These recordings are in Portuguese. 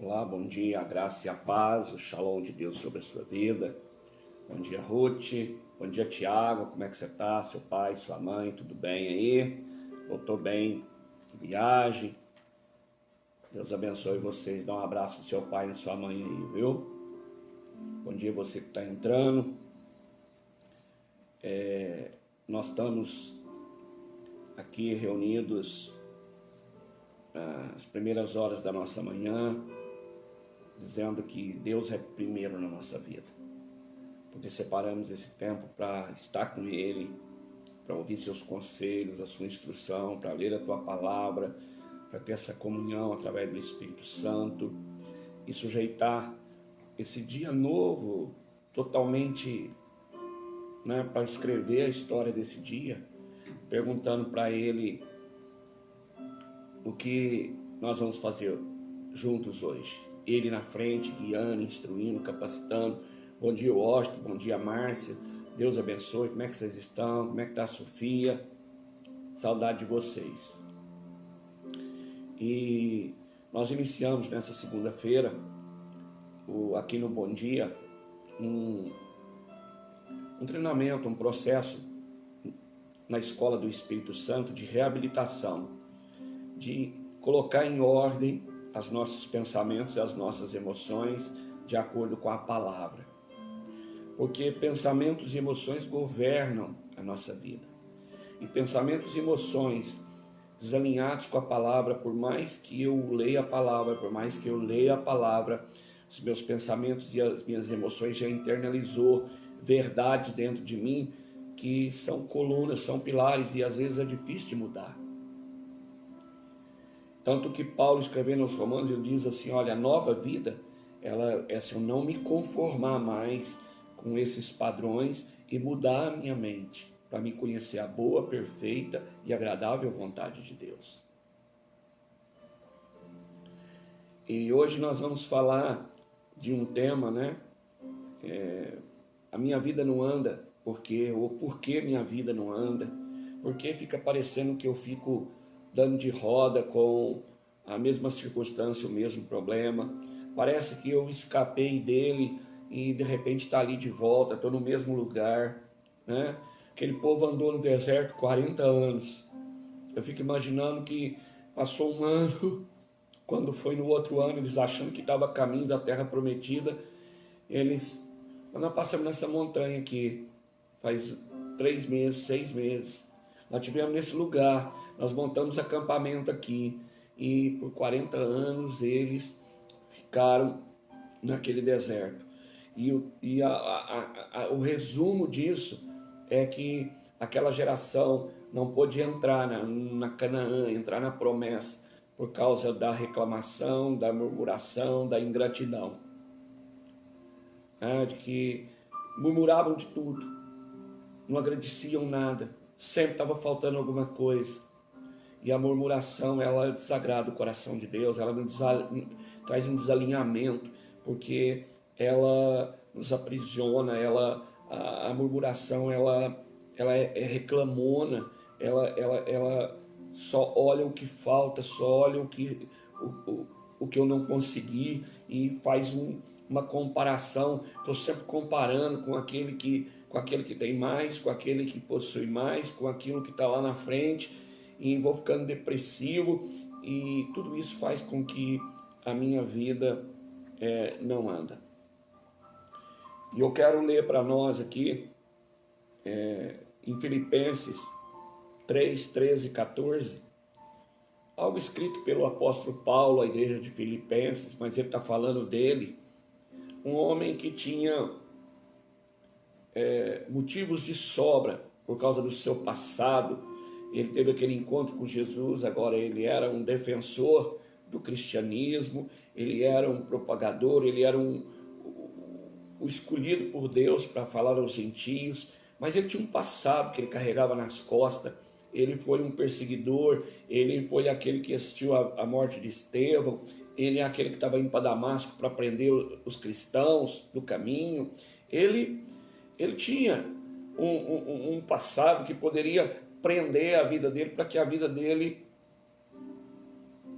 Olá, bom dia, a graça e a paz, o shalom de Deus sobre a sua vida. Bom dia, Ruth. Bom dia, Tiago. Como é que você está? Seu pai, sua mãe, tudo bem aí? Voltou bem de viagem? Deus abençoe vocês. Dá um abraço no seu pai e na sua mãe aí, viu? Bom dia, você que está entrando. Nós estamos aqui reunidos às primeiras horas da nossa manhã, dizendo que Deus é primeiro na nossa vida, porque separamos esse tempo para estar com Ele, para ouvir seus conselhos, a sua instrução, para ler a Tua Palavra, para ter essa comunhão através do Espírito Santo e sujeitar esse dia novo totalmente, para escrever a história desse dia, perguntando para Ele o que nós vamos fazer juntos hoje. Ele na frente, guiando, instruindo, capacitando. Bom dia, Washington. Bom dia, Márcia. Deus abençoe. Como é que vocês estão? Como é que está a Sofia? Saudade de vocês. E nós iniciamos nessa segunda-feira, aqui no Bom Dia, um treinamento, um processo na Escola do Espírito Santo de reabilitação, de colocar em ordem os nossos pensamentos e as nossas emoções de acordo com a palavra. Porque pensamentos e emoções governam a nossa vida. E pensamentos e emoções desalinhados com a palavra, por mais que eu leia a palavra, os meus pensamentos e as minhas emoções já internalizou verdades dentro de mim que são colunas, são pilares e às vezes é difícil de mudar. Tanto que Paulo, escrevendo aos Romanos, ele diz assim, olha, a nova vida, ela é se eu não me conformar mais com esses padrões e mudar a minha mente, para me conhecer a boa, perfeita e agradável vontade de Deus. E hoje nós vamos falar de um tema, a minha vida não anda, por quê minha vida não anda, porque fica parecendo que eu fico dando de roda com a mesma circunstância, o mesmo problema. Parece que eu escapei dele e de repente está ali de volta, estou no mesmo lugar, Aquele povo andou no deserto 40 anos. Eu fico imaginando que passou um ano, quando foi no outro ano, eles achando que estava a caminho da terra prometida, nós passamos nessa montanha aqui, faz 3 meses, 6 meses, nós estivemos nesse lugar, nós montamos acampamento aqui, e por 40 anos eles ficaram naquele deserto. E o resumo disso é que aquela geração não pôde entrar na Canaã, entrar na promessa, por causa da reclamação, da murmuração, da ingratidão. De que murmuravam de tudo, não agradeciam nada, sempre estava faltando alguma coisa. E a murmuração, ela desagrada o coração de Deus, ela traz um desalinhamento, porque ela nos aprisiona, a murmuração ela é reclamona, ela só olha o que falta, só olha o que eu não consegui e faz uma comparação. Estou sempre comparando com aquele que tem mais, com aquele que possui mais, com aquilo que está lá na frente, e vou ficando depressivo, e tudo isso faz com que a minha vida não anda. E eu quero ler para nós aqui, em Filipenses 3, 13 e 14, algo escrito pelo apóstolo Paulo à igreja de Filipenses, mas ele está falando dele, um homem que tinha motivos de sobra por causa do seu passado. Ele teve aquele encontro com Jesus, agora ele era um defensor do cristianismo, ele era um propagador, ele era o escolhido por Deus para falar aos gentios, mas ele tinha um passado que ele carregava nas costas. Ele foi um perseguidor, ele foi aquele que assistiu à morte de Estevão, ele é aquele que estava indo para Damasco para prender os cristãos do caminho. Ele tinha um passado que poderia prender a vida dele, para que a vida dele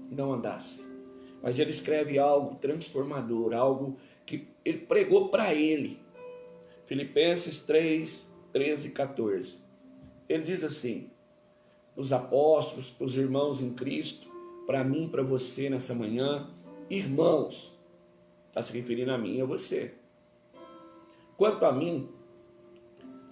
não andasse. mas ele escreve algo transformador, algo que ele pregou para ele. Filipenses 3, 13 e 14. Ele diz assim, os apóstolos, os irmãos em Cristo, para mim, para você nessa manhã, irmãos, está se referindo a mim e a você. Quanto a mim,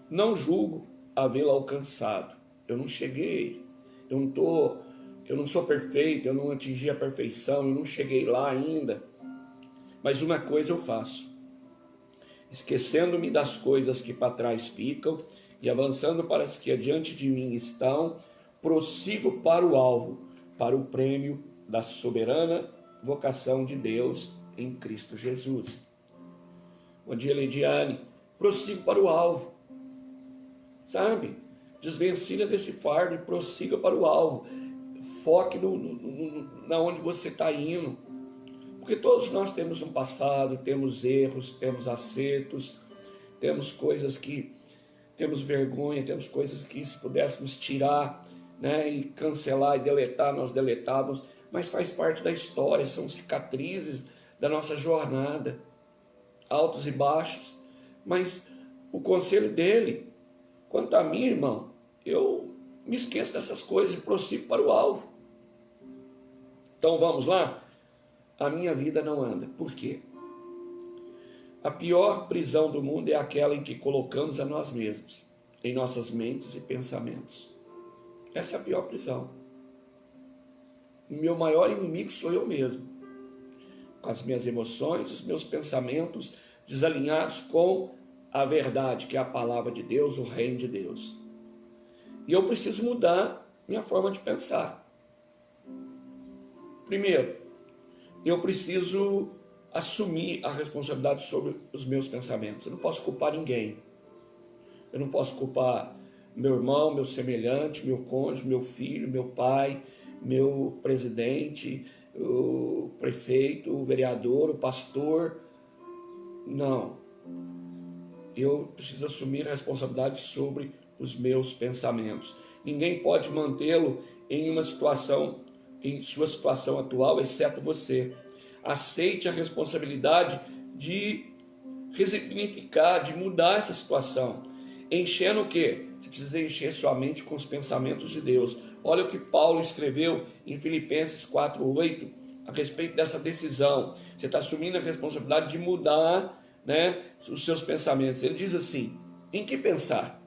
não julgo havê-lo alcançado. Eu não cheguei, eu não sou perfeito, eu não atingi a perfeição, eu não cheguei lá ainda. Mas uma coisa eu faço, esquecendo-me das coisas que para trás ficam e avançando para as que adiante de mim estão, prossigo para o alvo, para o prêmio da soberana vocação de Deus em Cristo Jesus. Bom dia, Leidiane. Prossigo para o alvo. Sabe? Desvencilha desse fardo e prossiga para o alvo. Foque na onde você está indo. Porque todos nós temos um passado, temos erros, temos acertos, temos coisas que temos vergonha, temos coisas que se pudéssemos tirar, né, e cancelar e deletar, nós deletávamos, mas faz parte da história, são cicatrizes da nossa jornada, altos e baixos. Mas o conselho dele, quanto a mim, irmão, eu me esqueço dessas coisas e prossigo para o alvo. Então vamos lá? A minha vida não anda. Por quê? A pior prisão do mundo é aquela em que colocamos a nós mesmos, em nossas mentes e pensamentos. Essa é a pior prisão. O meu maior inimigo sou eu mesmo, com as minhas emoções, os meus pensamentos desalinhados com a verdade, que é a palavra de Deus, o reino de Deus. E eu preciso mudar minha forma de pensar. Primeiro, eu preciso assumir a responsabilidade sobre os meus pensamentos. Eu não posso culpar ninguém. Eu não posso culpar meu irmão, meu semelhante, meu cônjuge, meu filho, meu pai, meu presidente, o prefeito, o vereador, o pastor. Não. Eu preciso assumir a responsabilidade sobre os meus pensamentos. Ninguém pode mantê-lo em uma situação, em sua situação atual, exceto você. Aceite a responsabilidade de resignificar, de mudar essa situação. Enchendo o quê? Você precisa encher sua mente com os pensamentos de Deus. Olha o que Paulo escreveu em Filipenses 4:8 a respeito dessa decisão. Você está assumindo a responsabilidade de mudar, né, os seus pensamentos. Ele diz assim, em que pensar?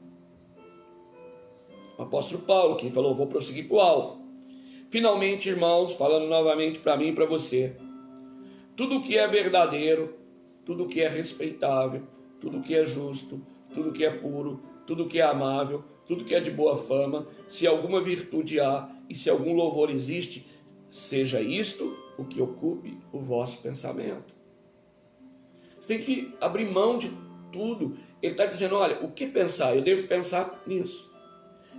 O apóstolo Paulo, que falou, vou prosseguir para o alvo. Finalmente, irmãos, falando novamente para mim e para você, tudo que é verdadeiro, tudo que é respeitável, tudo que é justo, tudo que é puro, tudo que é amável, tudo que é de boa fama, se alguma virtude há e se algum louvor existe, seja isto o que ocupe o vosso pensamento. Você tem que abrir mão de tudo. Ele está dizendo, olha, o que pensar? Eu devo pensar nisso.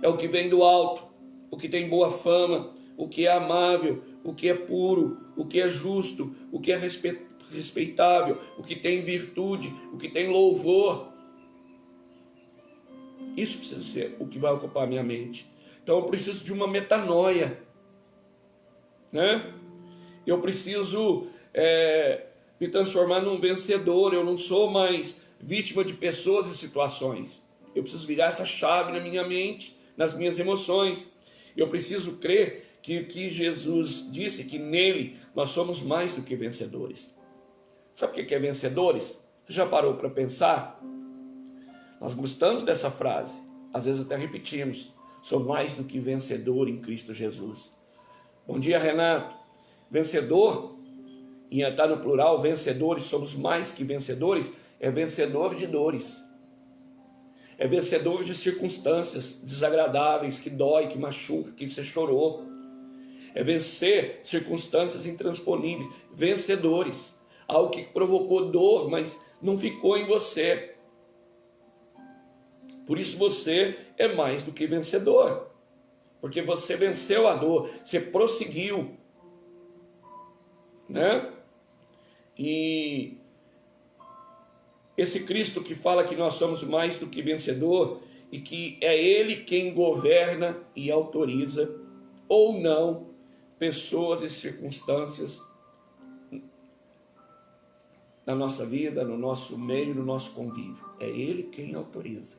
É o que vem do alto, o que tem boa fama, o que é amável, o que é puro, o que é justo, o que é respeitável, o que tem virtude, o que tem louvor. Isso precisa ser o que vai ocupar a minha mente. Então eu preciso de uma metanoia, né? Eu preciso me transformar num vencedor. Eu não sou mais vítima de pessoas e situações. Eu preciso virar essa chave na minha mente, nas minhas emoções. Eu preciso crer que Jesus disse que nele nós somos mais do que vencedores. Sabe o que é vencedores? Você já parou para pensar? Nós gostamos dessa frase, às vezes até repetimos, sou mais do que vencedor em Cristo Jesus. Bom dia, Renato. Vencedor, e está no plural, vencedores, somos mais que vencedores, é vencedor de dores. É vencedor de circunstâncias desagradáveis, que dói, que machuca, que você chorou. É vencer circunstâncias intransponíveis, vencedores. Algo que provocou dor, mas não ficou em você. Por isso você é mais do que vencedor. Porque você venceu a dor, você prosseguiu, né? E esse Cristo que fala que nós somos mais do que vencedor e que é Ele quem governa e autoriza ou não pessoas e circunstâncias na nossa vida, no nosso meio, no nosso convívio. É Ele quem autoriza.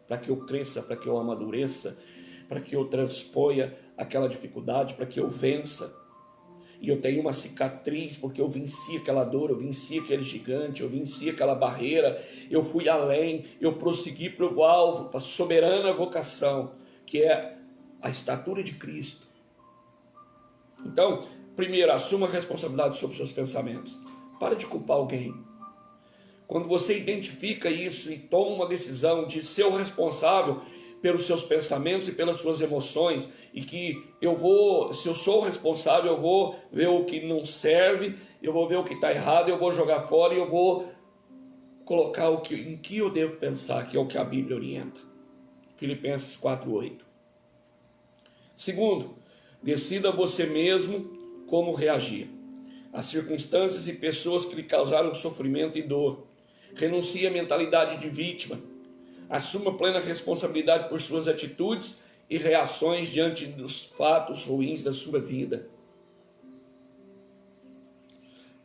Para que eu cresça, para que eu amadureça, para que eu transponha aquela dificuldade, para que eu vença. E eu tenho uma cicatriz, porque eu venci aquela dor, eu venci aquele gigante, eu venci aquela barreira, eu fui além, eu prossegui para o alvo, para a soberana vocação, que é a estatura de Cristo. Então, primeiro, assuma a responsabilidade sobre os seus pensamentos. Para de culpar alguém. Quando você identifica isso e toma uma decisão de ser o responsável pelos seus pensamentos e pelas suas emoções, e que se eu sou o responsável, eu vou ver o que não serve, eu vou ver o que está errado, eu vou jogar fora e eu vou colocar em que eu devo pensar, que é o que a Bíblia orienta. Filipenses 4:8. Segundo, decida você mesmo como reagir às circunstâncias e pessoas que lhe causaram sofrimento e dor. Renuncie à mentalidade de vítima. Assuma plena responsabilidade por suas atitudes e reações diante dos fatos ruins da sua vida.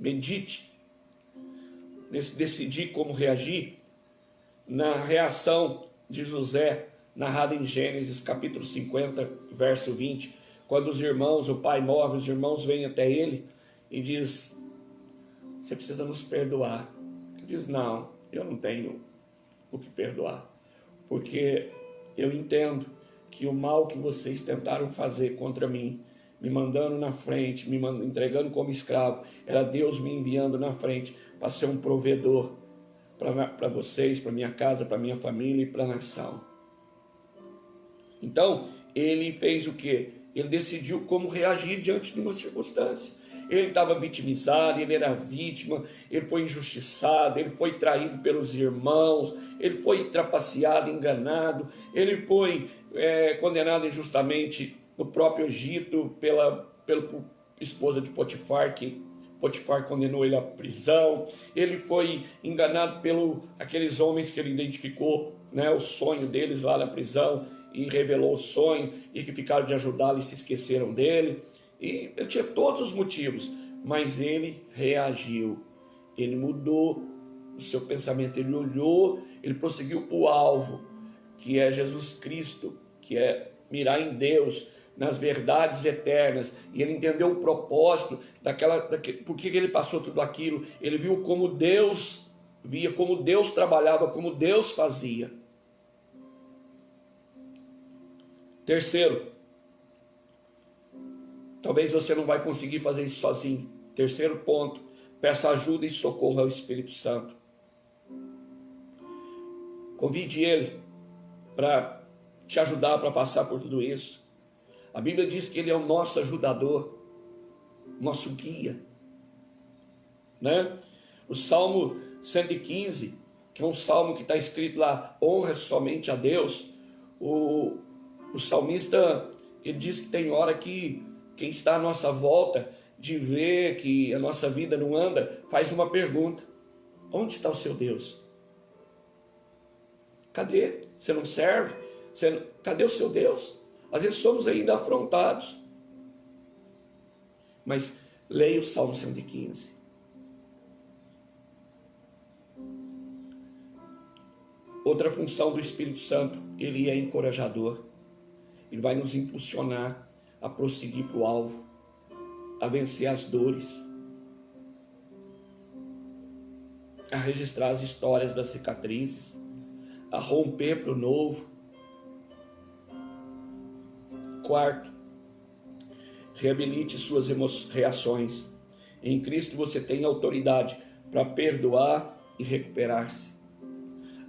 Medite nesse decidir como reagir na reação de José, narrada em Gênesis capítulo 50, verso 20, quando os irmãos, o pai morre, os irmãos vêm até ele e diz: você precisa nos perdoar. Ele diz: não, eu não tenho o que perdoar, porque eu entendo que o mal que vocês tentaram fazer contra mim, me mandando na frente, entregando como escravo, era Deus me enviando na frente para ser um provedor para vocês, para minha casa, para minha família e para a nação. Então, ele fez o quê? Ele decidiu como reagir diante de uma circunstância. Ele estava vitimizado, ele era vítima, ele foi injustiçado, ele foi traído pelos irmãos, ele foi trapaceado, enganado, ele foi condenado injustamente no próprio Egito pela esposa de Potifar, que Potifar condenou ele à prisão. Ele foi enganado aqueles homens que ele identificou, né, o sonho deles lá na prisão, e revelou o sonho, e que ficaram de ajudá-lo e se esqueceram dele. E ele tinha todos os motivos, mas ele reagiu, ele mudou o seu pensamento, ele olhou, ele prosseguiu para o alvo, que é Jesus Cristo, que é mirar em Deus, nas verdades eternas, e ele entendeu o propósito por que ele passou tudo aquilo. Ele viu como Deus via, como Deus trabalhava, como Deus fazia. Terceiro, talvez você não vai conseguir fazer isso sozinho. Terceiro ponto, peça ajuda e socorro ao Espírito Santo. Convide ele para te ajudar para passar por tudo isso. A Bíblia diz que ele é o nosso ajudador, nosso guia, né? O Salmo 115, que é um salmo que está escrito lá: honra somente a Deus. O salmista, ele diz que tem hora que quem está à nossa volta, de ver que a nossa vida não anda, faz uma pergunta: onde está o seu Deus? Cadê? Você não serve? Cadê o seu Deus? Às vezes somos ainda afrontados. Mas leia o Salmo 115. Outra função do Espírito Santo, ele é encorajador. Ele vai nos impulsionar a prosseguir para o alvo, a vencer as dores, a registrar as histórias das cicatrizes, a romper para o novo. Quarto, reabilite suas reações. Em Cristo você tem autoridade para perdoar e recuperar-se.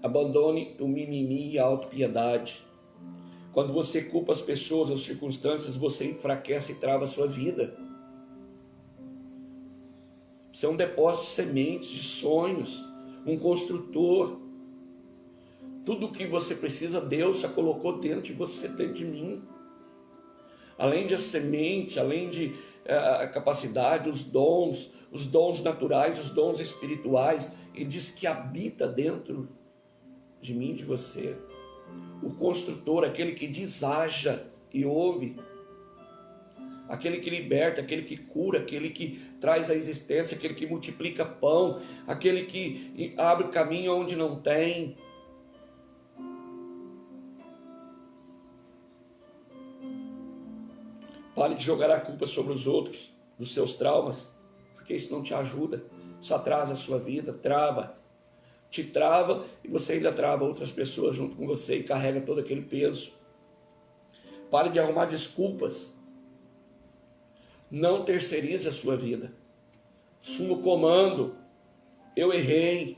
Abandone o mimimi e a autopiedade. Quando você culpa as pessoas ou circunstâncias, você enfraquece e trava a sua vida. Você é um depósito de sementes, de sonhos, um construtor. Tudo o que você precisa, Deus já colocou dentro de você, dentro de mim. Além de a semente, além de a capacidade, os dons naturais, os dons espirituais, ele diz que habita dentro de mim, de você. O construtor, aquele que diz haja e ouve. aquele que liberta, aquele que cura, aquele que traz a existência, aquele que multiplica pão, aquele que abre caminho onde não tem. Pare de jogar a culpa sobre os outros, dos seus traumas, porque isso não te ajuda, isso atrasa a sua vida, trava. Te trava e você ainda trava outras pessoas junto com você e carrega todo aquele peso. Pare de arrumar desculpas. Não terceirize a sua vida. Assuma o comando. Eu errei.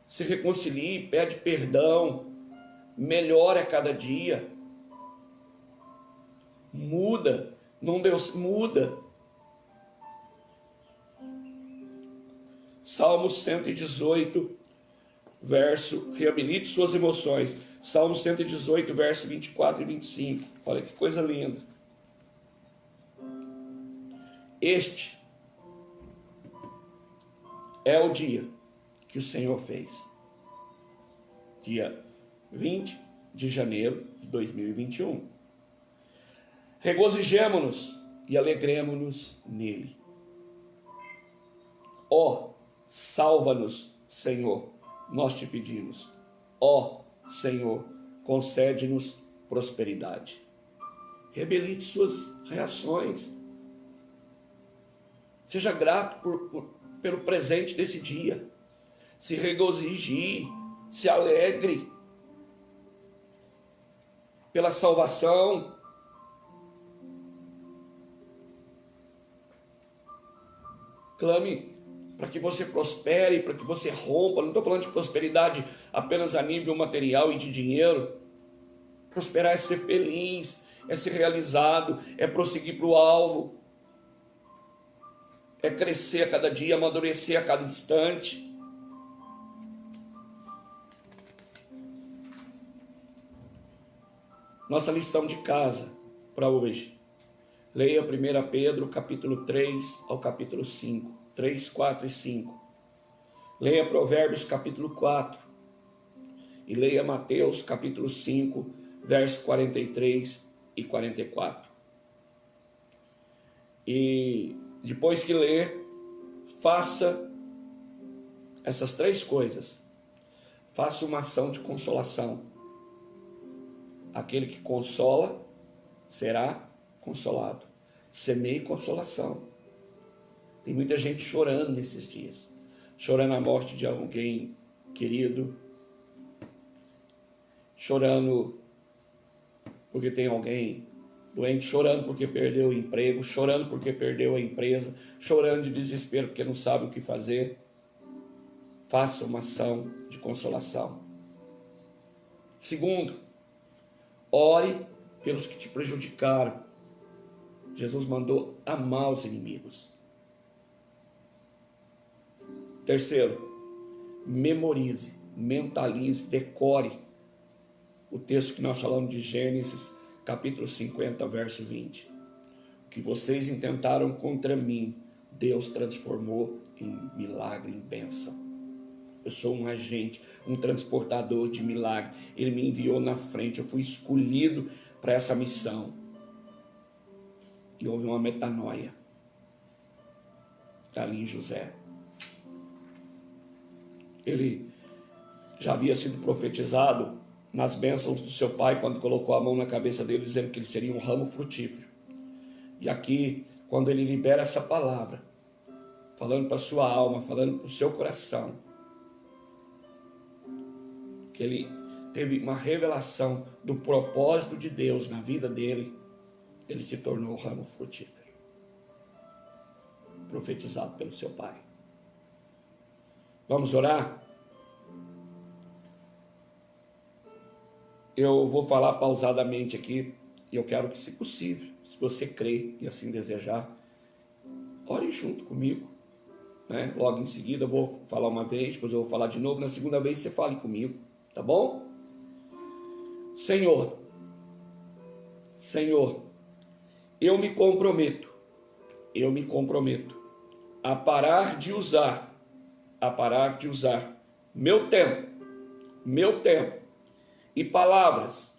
Se reconcilie, pede perdão. Melhore a cada dia. Muda. Não Deus muda. Salmo 118, verso, reabilite suas emoções. Salmo 118, verso 24 e 25. Olha que coisa linda. Este é o dia que o Senhor fez. Dia 20 de janeiro de 2021. Regozijemo-nos e alegremo-nos nele. Ó, salva-nos, Senhor, nós te pedimos. Ó, Senhor, concede-nos prosperidade. Reabilite suas reações. Seja grato pelo presente desse dia. Se regozije, se alegre pela salvação. Clame para que você prospere, para que você rompa. Não estou falando de prosperidade apenas a nível material e de dinheiro. Prosperar é ser feliz, é ser realizado, é prosseguir para o alvo, é crescer a cada dia, amadurecer a cada instante. Nossa lição de casa para hoje. Leia 1 Pedro, capítulo 3 ao capítulo 5. 3, 4 e 5. Leia Provérbios capítulo 4 e leia Mateus capítulo 5, versos 43 e 44. E depois que ler, faça essas três coisas. Faça uma ação de consolação. Aquele que consola será consolado. Semeie consolação. Tem muita gente chorando nesses dias, chorando a morte de alguém querido, chorando porque tem alguém doente, chorando porque perdeu o emprego, chorando porque perdeu a empresa, chorando de desespero porque não sabe o que fazer. Faça uma ação de consolação. Segundo, ore pelos que te prejudicaram. Jesus mandou amar os inimigos. Terceiro, memorize, mentalize, decore o texto que nós falamos de Gênesis, capítulo 50, verso 20. O que vocês intentaram contra mim, Deus transformou em milagre, em bênção. Eu sou um agente, um transportador de milagre. Ele me enviou na frente, eu fui escolhido para essa missão. E houve uma metanoia ali em José. Ele já havia sido profetizado nas bênçãos do seu pai, quando colocou a mão na cabeça dele, dizendo que ele seria um ramo frutífero. E aqui, quando ele libera essa palavra, falando para a sua alma, falando para o seu coração, que ele teve uma revelação do propósito de Deus na vida dele, ele se tornou um ramo frutífero, profetizado pelo seu pai. Vamos orar? Eu vou falar pausadamente aqui, e eu quero que, se possível, se você crer e assim desejar, ore junto comigo, né? Logo em seguida eu vou falar uma vez, depois eu vou falar de novo, na segunda vez você fale comigo, tá bom? Senhor, eu me comprometo a parar de usar meu tempo e palavras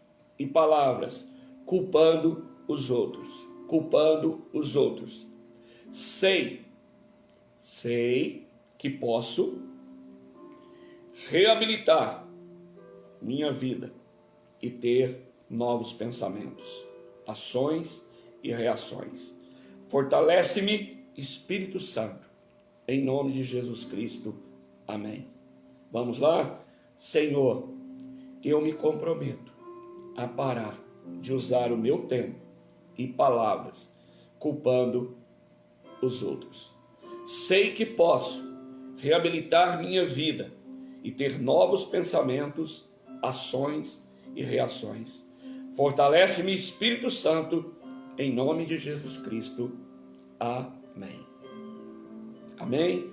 culpando os outros, culpando os outros. Sei que posso reabilitar minha vida e ter novos pensamentos, ações e reações. Fortalece-me, Espírito Santo, em nome de Jesus Cristo. Amém. Vamos lá? Senhor, eu me comprometo a parar de usar o meu tempo e palavras culpando os outros. Sei que posso reabilitar minha vida e ter novos pensamentos, ações e reações. Fortalece-me, Espírito Santo, em nome de Jesus Cristo. Amém. Amém?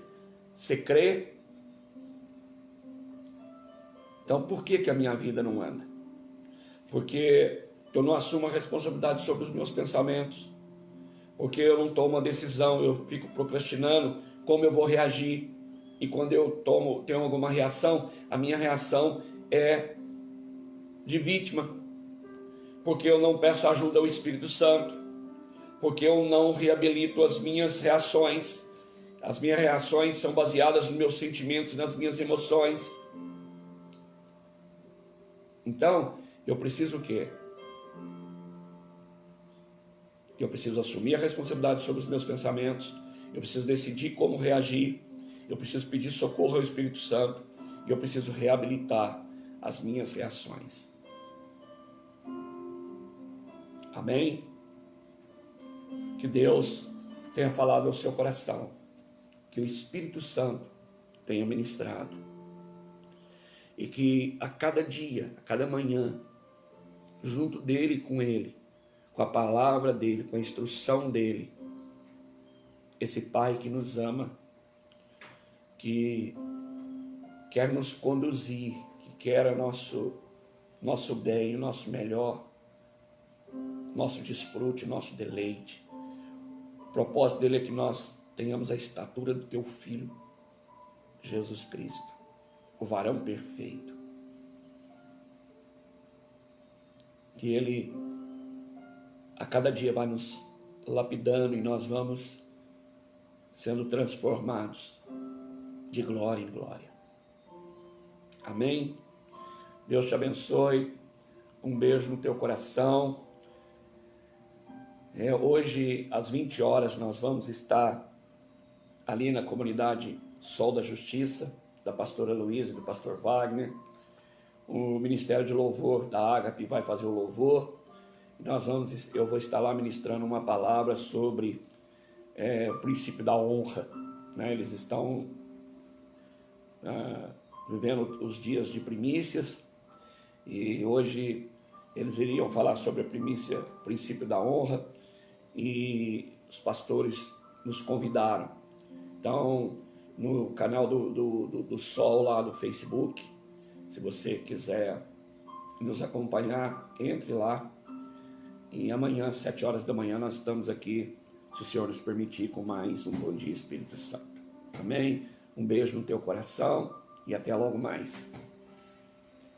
Você crê? Então, por que a minha vida não anda? Porque eu não assumo a responsabilidade sobre os meus pensamentos. Porque eu não tomo uma decisão, eu fico procrastinando como eu vou reagir. E quando eu tenho alguma reação, a minha reação é de vítima. Porque eu não peço ajuda ao Espírito Santo. Porque eu não reabilito as minhas reações. As minhas reações são baseadas nos meus sentimentos e nas minhas emoções. Então, eu preciso o quê? Eu preciso assumir a responsabilidade sobre os meus pensamentos. Eu preciso decidir como reagir. Eu preciso pedir socorro ao Espírito Santo. E eu preciso reabilitar as minhas reações. Amém? Que Deus tenha falado ao seu coração. Que o Espírito Santo tenha ministrado. E que a cada dia, a cada manhã, junto dele e com ele, com a palavra dele, com a instrução dele, esse Pai que nos ama, que quer nos conduzir, que quer o nosso bem, o nosso melhor, nosso desfrute, nosso deleite. O propósito dele é que nós tenhamos a estatura do teu Filho, Jesus Cristo, o varão perfeito. Que ele a cada dia vai nos lapidando e nós vamos sendo transformados de glória em glória. Amém? Deus te abençoe. Um beijo no teu coração. Hoje, às 20 horas, nós vamos estar ali na comunidade Sol da Justiça, da pastora Luísa e do pastor Wagner. O Ministério de Louvor da Ágape vai fazer o louvor. Eu vou estar lá ministrando uma palavra sobre o princípio da honra. Eles estão vivendo os dias de primícias e hoje eles iriam falar sobre o princípio da honra e os pastores nos convidaram. Então, no canal do Sol lá do Facebook, se você quiser nos acompanhar, entre lá. E amanhã, às 7 horas da manhã, nós estamos aqui, se o Senhor nos permitir, com mais um Bom Dia Espírito Santo. Amém? Um beijo no teu coração e até logo mais.